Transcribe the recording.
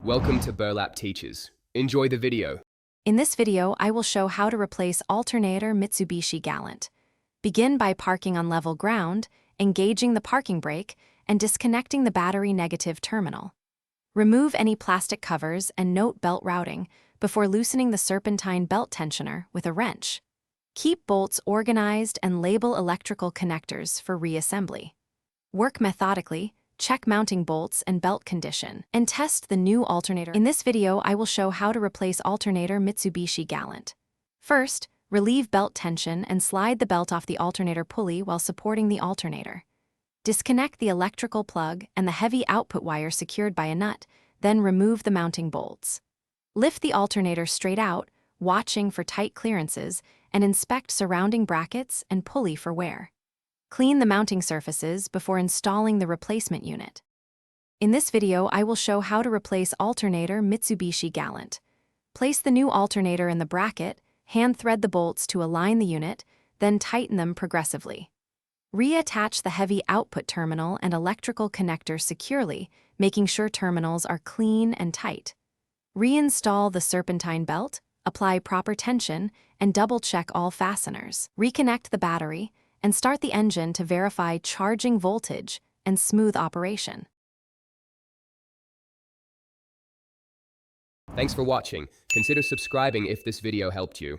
Welcome to Burlap Teachers. Enjoy the video. In this video, I will show how to replace Alternator Mitsubishi Galant. Begin by parking on level ground, engaging the parking brake, and disconnecting the battery negative terminal. Remove any plastic covers and note belt routing before loosening the serpentine belt tensioner with a wrench. Keep bolts organized and label electrical connectors for reassembly. Work methodically. Check mounting bolts and belt condition, and test the new alternator. In this video, I will show how to replace Alternator Mitsubishi Galant. First, relieve belt tension and slide the belt off the alternator pulley while supporting the alternator. Disconnect the electrical plug and the heavy output wire secured by a nut, then remove the mounting bolts. Lift the alternator straight out, watching for tight clearances, and inspect surrounding brackets and pulley for wear. Clean the mounting surfaces before installing the replacement unit. In this video, I will show how to replace Alternator Mitsubishi Galant. Place the new alternator in the bracket, hand thread the bolts to align the unit, then tighten them progressively. Reattach the heavy output terminal and electrical connector securely, making sure terminals are clean and tight. Reinstall the serpentine belt, apply proper tension, and double-check all fasteners. Reconnect the battery, and start the engine to verify charging voltage and smooth operation. Thanks for watching. Consider subscribing if this video helped you.